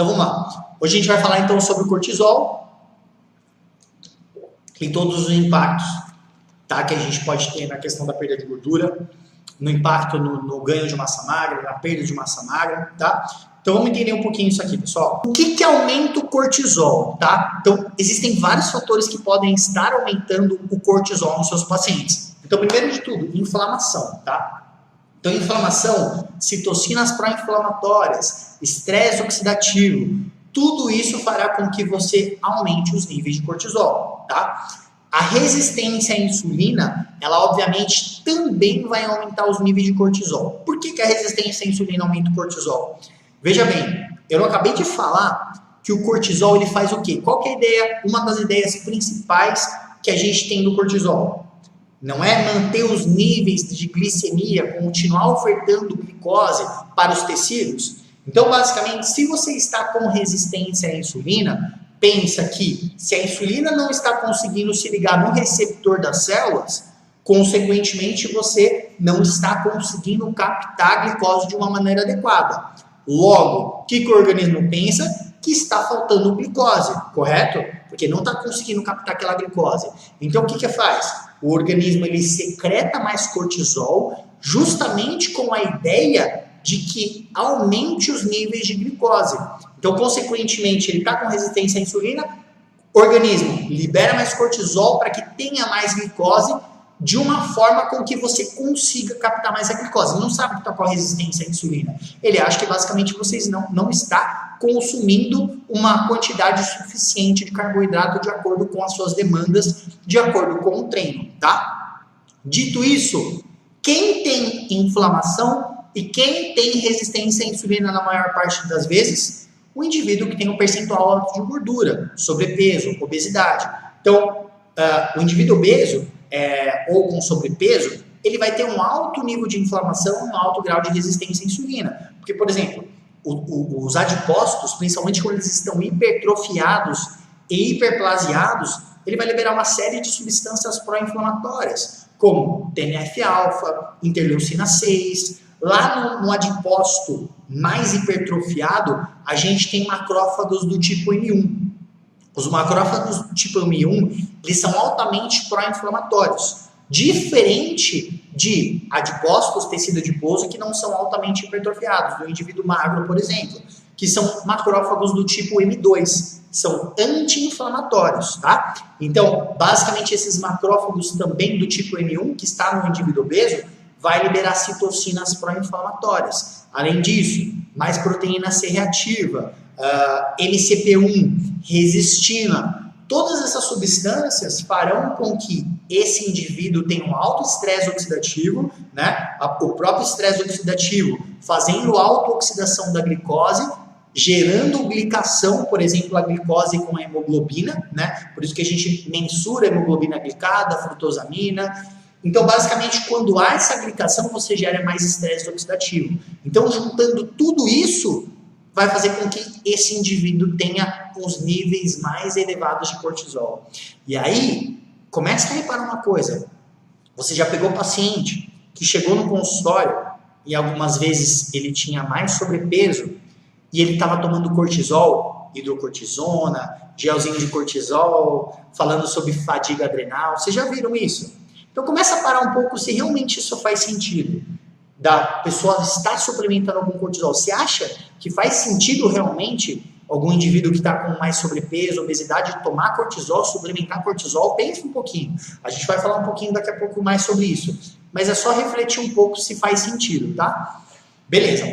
Então vamos lá. Hoje a gente vai falar então sobre o cortisol e todos os impactos, tá, que a gente pode ter na questão da perda de gordura, no impacto no ganho de massa magra, na perda de massa magra, tá? Então vamos entender um pouquinho isso aqui, pessoal. O que aumenta o cortisol, tá? Então existem vários fatores que podem estar aumentando o cortisol nos seus pacientes. Então primeiro de tudo, inflamação, tá? Então inflamação, citocinas pró-inflamatórias, estresse oxidativo, tudo isso fará com que você aumente os níveis de cortisol, tá? A resistência à insulina, ela obviamente também vai aumentar os níveis de cortisol. Por que a resistência à insulina aumenta o cortisol? Veja bem, eu não acabei de falar que o cortisol ele faz o quê? Qual que é a ideia, uma das ideias principais que a gente tem do cortisol? Não é manter os níveis de glicemia, continuar ofertando glicose para os tecidos? Então, basicamente, se você está com resistência à insulina, pensa que se a insulina não está conseguindo se ligar no receptor das células, consequentemente você não está conseguindo captar a glicose de uma maneira adequada. Logo, o que o organismo pensa? Que está faltando glicose, correto? Porque não está conseguindo captar aquela glicose. Então, o que faz? O organismo ele secreta mais cortisol justamente com a ideia de que aumente os níveis de glicose. Então, consequentemente, ele está com resistência à insulina, o organismo libera mais cortisol para que tenha mais glicose de uma forma com que você consiga captar mais a glicose. Ele não sabe que está com a resistência à insulina. Ele acha que basicamente vocês não está consumindo uma quantidade suficiente de carboidrato de acordo com as suas demandas, de acordo com o treino, tá? Dito isso, quem tem inflamação e quem tem resistência à insulina na maior parte das vezes? O indivíduo que tem um percentual alto de gordura, sobrepeso, obesidade. Então, o indivíduo obeso ou com sobrepeso, ele vai ter um alto nível de inflamação e um alto grau de resistência à insulina. Porque, por exemplo, os adipócitos, principalmente quando eles estão hipertrofiados e hiperplasiados, ele vai liberar uma série de substâncias pró-inflamatórias, como TNF-alfa, interleucina 6. Lá no adipócito mais hipertrofiado, a gente tem macrófagos do tipo M1. Os macrófagos do tipo M1, eles são altamente pró-inflamatórios, diferente de adipócitos, tecido adiposo, que não são altamente hipertrofiados, do indivíduo magro, por exemplo, que são macrófagos do tipo M2, são anti-inflamatórios, tá? Então, basicamente, esses macrófagos também do tipo M1, que está no indivíduo obeso, vai liberar citocinas pró-inflamatórias. Além disso, mais proteína C reativa, MCP1, resistina, todas essas substâncias farão com que esse indivíduo tenha um alto estresse oxidativo, né? O próprio estresse oxidativo fazendo autooxidação da glicose, gerando glicação, por exemplo, a glicose com a hemoglobina, né? Por isso que a gente mensura a hemoglobina glicada, a frutosamina. Então, basicamente, quando há essa glicação, você gera mais estresse oxidativo. Então, juntando tudo isso, vai fazer com que esse indivíduo tenha os níveis mais elevados de cortisol. E aí, começa a reparar uma coisa. Você já pegou paciente que chegou no consultório e algumas vezes ele tinha mais sobrepeso e ele estava tomando cortisol, hidrocortisona, gelzinho de cortisol, falando sobre fadiga adrenal. Vocês já viram isso? Então, começa a parar um pouco se realmente isso faz sentido. Da pessoa estar suplementando algum cortisol. Você acha que faz sentido realmente algum indivíduo que está com mais sobrepeso, obesidade, tomar cortisol, suplementar cortisol? Pensa um pouquinho. A gente vai falar um pouquinho daqui a pouco mais sobre isso. Mas é só refletir um pouco se faz sentido, tá? Beleza.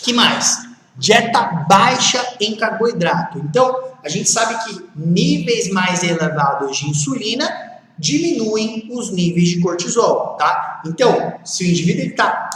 Que mais? Dieta baixa em carboidrato. Então, a gente sabe que níveis mais elevados de insulina diminuem os níveis de cortisol, tá? Então, se o indivíduo está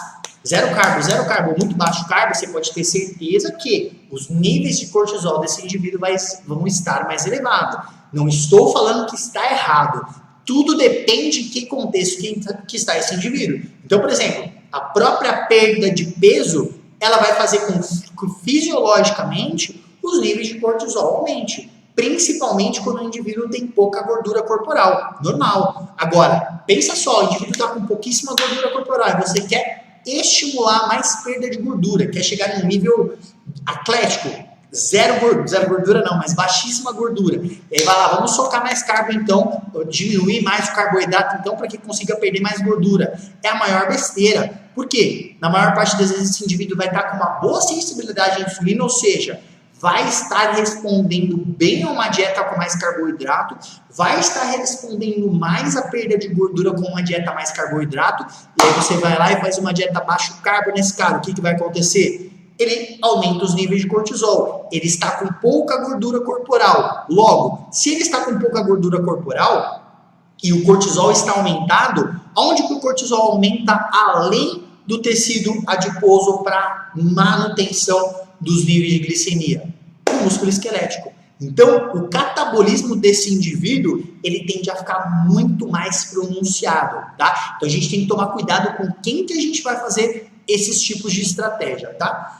zero carbo, muito baixo carbo, você pode ter certeza que os níveis de cortisol desse indivíduo vão estar mais elevados. Não estou falando que está errado. Tudo depende de que contexto que está esse indivíduo. Então, por exemplo, a própria perda de peso, ela vai fazer com que fisiologicamente os níveis de cortisol aumentem. Principalmente quando o indivíduo tem pouca gordura corporal, normal. Agora, pensa só, o indivíduo está com pouquíssima gordura corporal e você quer estimular mais perda de gordura, quer chegar num nível atlético, zero gordura não, mas baixíssima gordura. E aí vai lá, vamos socar mais carbo então, diminuir mais o carboidrato então para que consiga perder mais gordura. É a maior besteira. Por quê? Na maior parte das vezes esse indivíduo vai estar com uma boa sensibilidade à insulina, ou seja, vai estar respondendo bem a uma dieta com mais carboidrato, vai estar respondendo mais a perda de gordura com uma dieta mais carboidrato, e aí você vai lá e faz uma dieta baixo carbo nesse cara, o que vai acontecer? Ele aumenta os níveis de cortisol, ele está com pouca gordura corporal. Logo, se ele está com pouca gordura corporal e o cortisol está aumentado, onde que o cortisol aumenta além do tecido adiposo para manutenção dos níveis de glicemia? O músculo esquelético. Então, o catabolismo desse indivíduo, ele tende a ficar muito mais pronunciado, tá? Então, a gente tem que tomar cuidado com quem que a gente vai fazer esses tipos de estratégia, tá?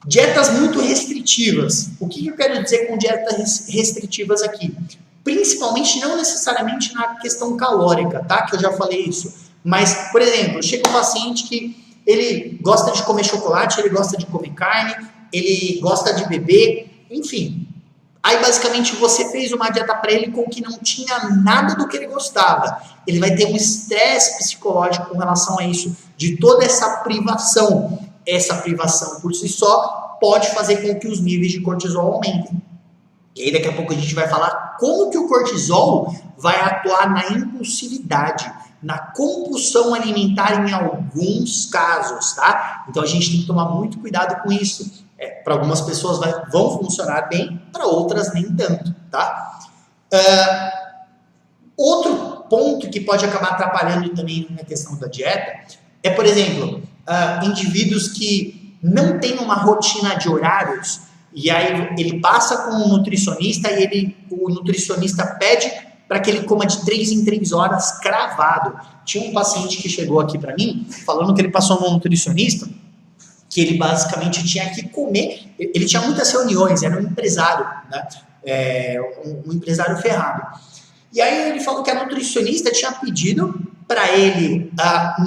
Dietas muito restritivas. O que eu quero dizer com dietas restritivas aqui? Principalmente, não necessariamente na questão calórica, tá? Que eu já falei isso. Mas, por exemplo, chega um paciente que ele gosta de comer chocolate, ele gosta de comer carne, ele gosta de beber, enfim. Aí, basicamente, você fez uma dieta para ele com que não tinha nada do que ele gostava. Ele vai ter um estresse psicológico com relação a isso, de toda essa privação. Essa privação, por si só, pode fazer com que os níveis de cortisol aumentem. E aí, daqui a pouco, a gente vai falar como que o cortisol vai atuar na impulsividade, na compulsão alimentar em alguns casos, tá? Então, a gente tem que tomar muito cuidado com isso. Para algumas pessoas vão funcionar bem, para outras nem tanto, tá? Outro ponto que pode acabar atrapalhando também na questão da dieta é, por exemplo, indivíduos que não têm uma rotina de horários e aí ele passa com um nutricionista e o nutricionista pede para que ele coma de 3 em 3 horas cravado. Tinha um paciente que chegou aqui para mim falando que ele passou num nutricionista que ele basicamente tinha que comer, ele tinha muitas reuniões, era um empresário, né? Um empresário ferrado. E aí ele falou que a nutricionista tinha pedido para ele,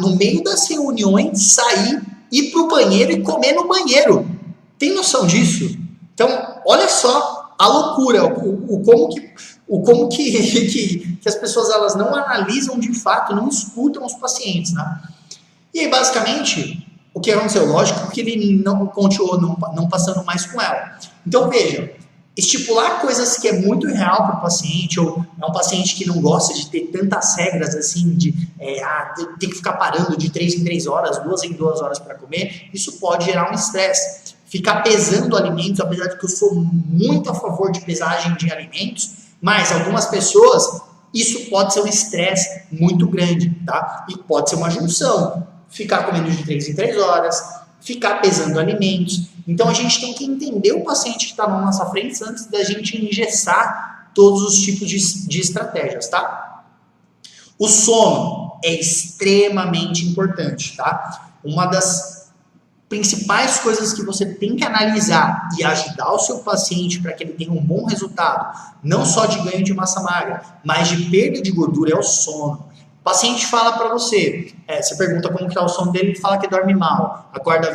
no meio das reuniões, sair, ir para o banheiro e comer no banheiro. Tem noção disso? Então, olha só a loucura, como que as pessoas elas não analisam de fato, não escutam os pacientes, né? E aí, basicamente, o que aconteceu? Lógico que ele não continuou não passando mais com ela. Então, veja, estipular coisas que é muito real para o paciente, ou é um paciente que não gosta de ter tantas regras assim, de ter que ficar parando de 3 em 3 horas, 2 em 2 horas para comer, isso pode gerar um estresse. Ficar pesando alimentos, apesar de que eu sou muito a favor de pesagem de alimentos, mas algumas pessoas, isso pode ser um estresse muito grande, tá? E pode ser uma junção. Ficar comendo de 3 em 3 horas, ficar pesando alimentos. Então, a gente tem que entender o paciente que está na nossa frente antes da gente engessar todos os tipos de estratégias, tá? O sono é extremamente importante, tá? Uma das principais coisas que você tem que analisar e ajudar o seu paciente para que ele tenha um bom resultado, não só de ganho de massa magra, mas de perda de gordura, é o sono. O paciente fala para você, você pergunta como está o sono dele, ele fala que dorme mal, acorda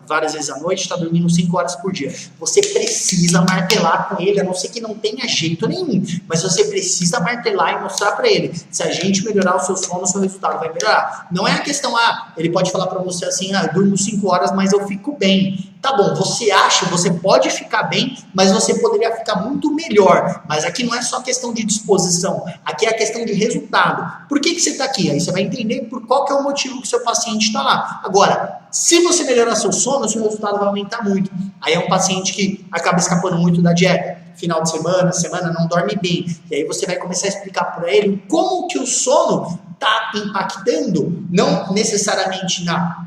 várias vezes à noite, está dormindo 5 horas por dia. Você precisa martelar com ele, a não ser que não tenha jeito nenhum, mas você precisa martelar e mostrar para ele, se a gente melhorar o seu sono, o seu resultado vai melhorar. Não é a questão, ele pode falar para você assim, eu durmo 5 horas, mas eu fico bem. Tá bom, você pode ficar bem, mas você poderia ficar muito melhor. Mas aqui não é só questão de disposição, aqui é a questão de resultado. Por que você está aqui? Aí você vai entender por qual que é o motivo que o seu paciente está lá. Agora, se você melhorar seu sono, seu resultado vai aumentar muito. Aí é um paciente que acaba escapando muito da dieta. Final de semana não dorme bem. E aí você vai começar a explicar para ele como que o sono está impactando, não necessariamente na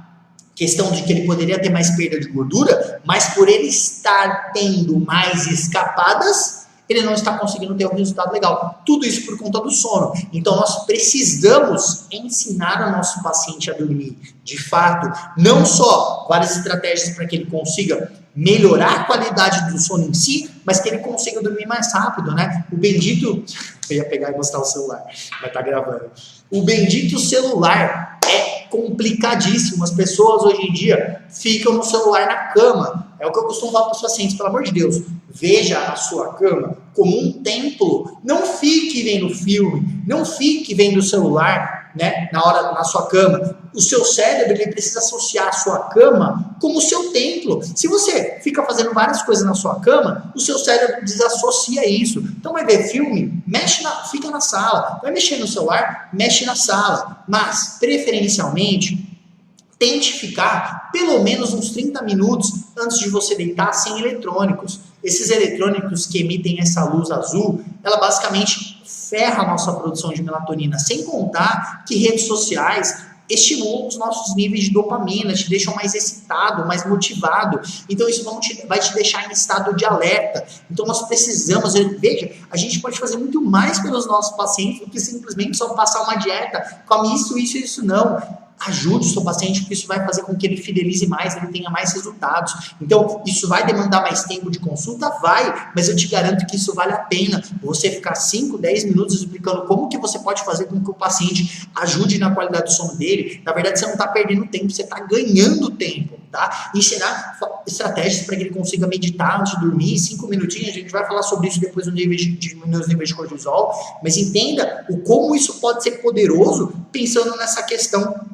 questão de que ele poderia ter mais perda de gordura, mas por ele estar tendo mais escapadas, ele não está conseguindo ter um resultado legal. Tudo isso por conta do sono. Então, nós precisamos ensinar o nosso paciente a dormir. De fato, não só várias estratégias para que ele consiga melhorar a qualidade do sono em si, mas que ele consiga dormir mais rápido, né? O bendito... Eu ia pegar e mostrar o celular, vai estar gravando. O bendito celular é complicadíssimo. As pessoas hoje em dia ficam no celular na cama. É o que eu costumo falar para os pacientes, pelo amor de Deus, veja a sua cama como um templo. Não fique vendo filme, não fique vendo o celular, né, na sua cama. O seu cérebro, ele precisa associar a sua cama como o seu templo. Se você fica fazendo várias coisas na sua cama, o seu cérebro desassocia isso. Então vai ver filme, fica na sala. Vai mexer no celular, mexe na sala. Mas, preferencialmente, tente ficar pelo menos uns 30 minutos antes de você deitar sem eletrônicos. Esses eletrônicos que emitem essa luz azul, ela basicamente ferra a nossa produção de melatonina, sem contar que redes sociais estimulam os nossos níveis de dopamina, te deixam mais excitado, mais motivado. Então isso vai te deixar em estado de alerta. Então nós precisamos, veja, a gente pode fazer muito mais pelos nossos pacientes do que simplesmente só passar uma dieta, come isso, isso e isso não. Ajude o seu paciente, porque isso vai fazer com que ele fidelize mais, ele tenha mais resultados. Então, isso vai demandar mais tempo de consulta? Vai, mas eu te garanto que isso vale a pena. Você ficar 5, 10 minutos explicando como que você pode fazer com que o paciente ajude na qualidade do sono dele. Na verdade, você não está perdendo tempo, você está ganhando tempo, tá? Ensinar estratégias para que ele consiga meditar antes de dormir, 5 minutinhos, a gente vai falar sobre isso depois nos níveis de cortisol, mas entenda como isso pode ser poderoso pensando nessa questão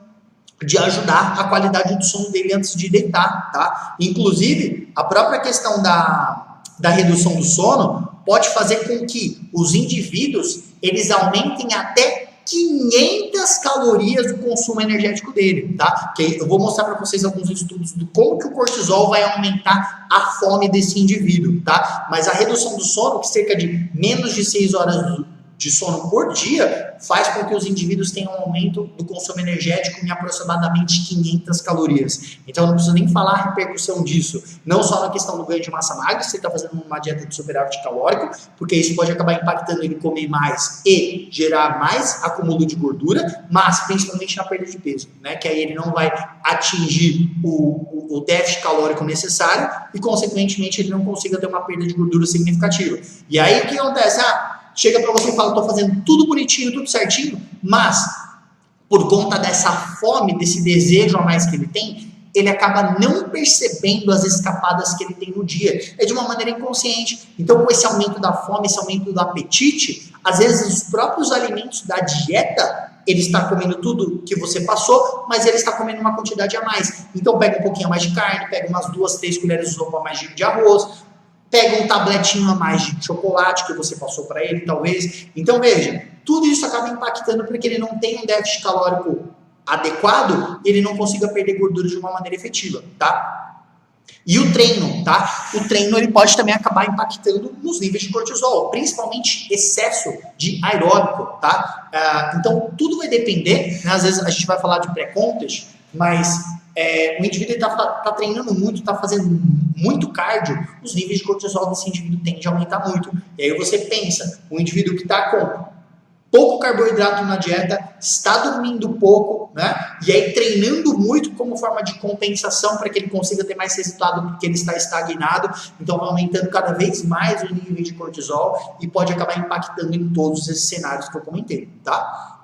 de ajudar a qualidade do sono dele antes de deitar, tá? Inclusive, a própria questão da redução do sono pode fazer com que os indivíduos, eles aumentem até 500 calorias do consumo energético dele, tá? Que eu vou mostrar para vocês alguns estudos de como que o cortisol vai aumentar a fome desse indivíduo, tá? Mas a redução do sono, que cerca de menos de 6 horas de sono por dia, faz com que os indivíduos tenham um aumento do consumo energético em aproximadamente 500 calorias. Então, eu não preciso nem falar a repercussão disso, não só na questão do ganho de massa magra, se você está fazendo uma dieta de superávit calórico, porque isso pode acabar impactando ele comer mais e gerar mais acúmulo de gordura, mas principalmente na perda de peso, né? Que aí ele não vai atingir o déficit calórico necessário e, consequentemente, ele não consiga ter uma perda de gordura significativa. E aí, o que acontece? Chega para você e fala, estou fazendo tudo bonitinho, tudo certinho, mas por conta dessa fome, desse desejo a mais que ele tem, ele acaba não percebendo as escapadas que ele tem no dia. É de uma maneira inconsciente. Então, com esse aumento da fome, esse aumento do apetite, às vezes os próprios alimentos da dieta, ele está comendo tudo que você passou, mas ele está comendo uma quantidade a mais. Então, pega um pouquinho a mais de carne, pega umas 2, 3 colheres de sopa a mais de arroz, pega um tabletinho a mais de chocolate que você passou para ele, talvez. Então, veja, tudo isso acaba impactando porque ele não tem um déficit calórico adequado e ele não consiga perder gordura de uma maneira efetiva, tá? E o treino, tá? O treino, ele pode também acabar impactando nos níveis de cortisol, principalmente excesso de aeróbico, tá? Então, tudo vai depender, né? Às vezes a gente vai falar de pré-contest, mas o indivíduo está treinando muito, está fazendo muito cardio, os níveis de cortisol desse indivíduo tendem a aumentar muito. E aí você pensa, um indivíduo que está com pouco carboidrato na dieta, está dormindo pouco, né? E aí treinando muito como forma de compensação para que ele consiga ter mais resultado porque ele está estagnado, então vai aumentando cada vez mais o nível de cortisol e pode acabar impactando em todos esses cenários que eu comentei, tá?